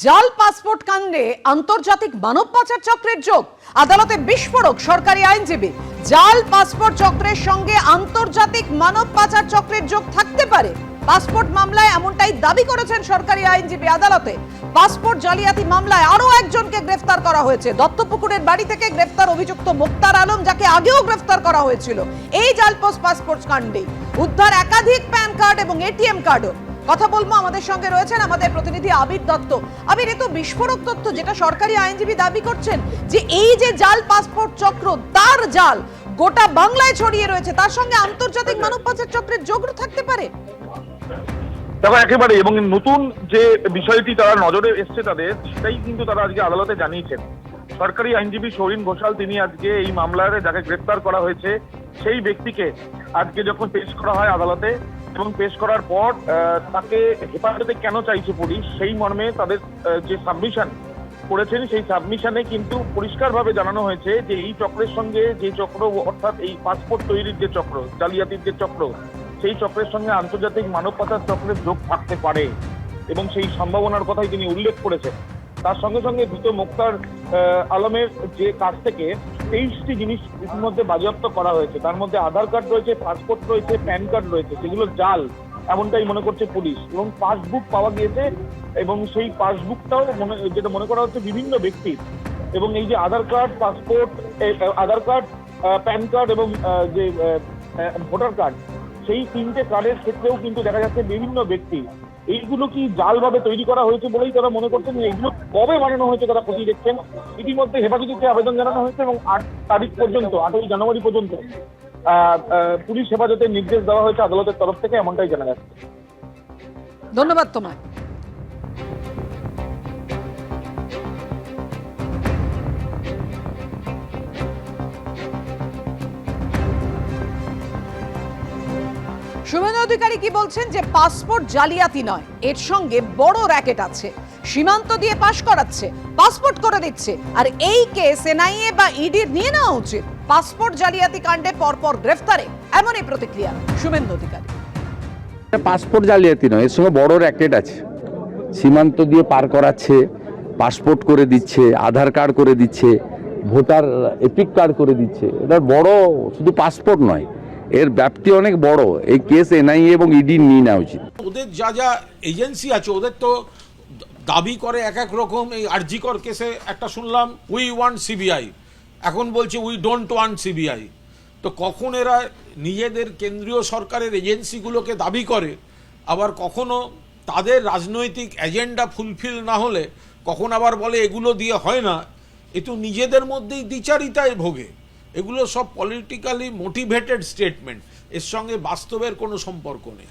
জাল পাসপোর্ট কাণ্ডে আন্তর্জাতিক মানব পাচার চক্রের যোগ, আদালতে বিস্ফোরক সরকারি আইনজীবী। জাল পাসপোর্ট চক্রের সঙ্গে আন্তর্জাতিক মানব পাচার চক্রের যোগ থাকতে পারে, পাসপোর্ট মামলায় এমনটাই দাবি করেছেন সরকারি আইনজীবী আদালতে। পাসপোর্ট জালিয়াতি মামলায় আরো একজনকে গ্রেফতার করা হয়েছে। দত্তপুকুরের বাড়ি থেকে গ্রেফতার অভিযুক্ত মুক্তার আলম, যাকে আগেও গ্রেফতার করা হয়েছিল এই জাল পাসপোর্ট কাণ্ডে। উদ্ধার একাধিক প্যান কার্ড এবং এটিএম কার্ডও। কথা বলবো, আমাদের সঙ্গে রয়েছেন আমাদের প্রতিনিধি আবির দত্ত। আবির, এ তো বিস্ফোরক তথ্য, যেটা সরকারি আইনজীবী দাবি করছেন যে এই যে জাল পাসপোর্ট চক্র, তার জাল গোটা বাংলায় ছড়িয়ে রয়েছে, তার সঙ্গে আন্তর্জাতিক মানব পাচার চক্রের যোগ থাকতে পারে। দেখো, একেবারে এবং নতুন যে বিষয়টি তারা নজরে এসছে তাদের, সেটাই কিন্তু তারা আজকে আদালতে জানিয়েছেন। সরকারি আইনজীবী সৌরিন ঘোষাল তিনি আজকে এই মামলায় যাকে গ্রেফতার করা হয়েছে সেই ব্যক্তিকে আজকে যখন পেশ করা হয় আদালতে, এবং পেশ করার পর তাকে হেফাজতে কেন চাইছে পুলিশ, সেই মর্মে তাদের যে সাবমিশন করেছেন সেই সাবমিশনে কিন্তু পরিষ্কারভাবে জানানো হয়েছে যে এই চক্রের সঙ্গে যে চক্র, অর্থাৎ এই পাসপোর্ট তৈরির যে চক্র, জালিয়াতির যে চক্র, সেই চক্রের সঙ্গে আন্তর্জাতিক মানব পাচার চক্রের যোগ থাকতে পারে এবং সেই সম্ভাবনার কথাই তিনি উল্লেখ করেছেন। তার সঙ্গে সঙ্গে ধৃত মুক্তার আলমের যে কাছ থেকে 23টি জিনিস ইতিমধ্যে বাজেয়াপ্ত করা হয়েছে। তার মধ্যে আধার কার্ড রয়েছে, পাসপোর্ট রয়েছে, প্যান কার্ড রয়েছে, সেগুলো জাল এমনটাই মনে করছে পুলিশ। এবং পাসবুক পাওয়া গিয়েছে, এবং সেই পাসবুকটাও যেটা মনে করা হচ্ছে বিভিন্ন ব্যক্তির। এবং এই যে আধার কার্ড, পাসপোর্ট, আধার কার্ড, প্যান কার্ড এবং যে ভোটার কার্ড, সেই 3টে কার্ডের ক্ষেত্রেও কিন্তু দেখা যাচ্ছে বিভিন্ন ব্যক্তি। এইগুলো কি জালভাবে তৈরি করা হয়েছে বলেই তারা মনে করছেন। এইগুলো কবে বানানো হয়েছে তারা খতিয়ে দেখছেন। ইতিমধ্যে হেফাজতে আবেদন জানানো হয়েছে এবং 8 তারিখ পর্যন্ত, 8ই জানুয়ারি পর্যন্ত পুলিশ হেফাজতের নির্দেশ দেওয়া হয়েছে আদালতের তরফ থেকে, এমনটাই জানা যাচ্ছে। ধন্যবাদ তোমায়। শুভেন্দু অধিকারী কি বলছেন যে পাসপোর্ট জালিয়াতি নয়, এর সঙ্গে বড় র্যাকেট আছে। সীমান্ত দিয়ে পাস করাচ্ছে, পাসপোর্ট করে দিচ্ছে, আর এই কেস এনআইএ বা ইডির নিয়ে নেওয়া উচিত। পাসপোর্ট জালিয়াতি কাণ্ডে পরপর গ্রেফতারে এমনই প্রতিক্রিয়া শুভেন্দু অধিকারী। পাসপোর্ট জালিয়াতি নয়, এর সঙ্গে বড় র্যাকেট আছে। সীমান্ত দিয়ে পার করাচ্ছে, পাসপোর্ট করে দিচ্ছে, আধার কার্ড করে দিচ্ছে, ভোটার এপিক কার্ড করে দিচ্ছে। এটা বড়, শুধু পাসপোর্ট নয়, এর ব্যাপ্তি অনেক বড়। এই কেস এনআইএ এবং ইডি নিয়ে নেওয়া উচিত। ওদের যা যা এজেন্সি আছে, ওদের তো দাবি করে এক এক রকম। এই আরজিকর কেসে একটা শুনলাম উই ওয়ান্ট সিবিআই, এখন বলছে উই ডোন্ট ওয়ান্ট সিবিআই। তো কখন এরা নিজেদের কেন্দ্রীয় সরকারের এজেন্সিগুলোকে দাবি করে, আবার কখনো তাদের রাজনৈতিক এজেন্ডা ফুলফিল না হলে কখন আবার বলে এগুলো দিয়ে হয় না। এ তো নিজেদের মধ্যেই দ্বিচারিতায় ভোগে। এগুলো সব পলিটিক্যালি মোটিভেটেড স্টেটমেন্ট, এর সঙ্গে বাস্তবের কোনো সম্পর্ক নেই।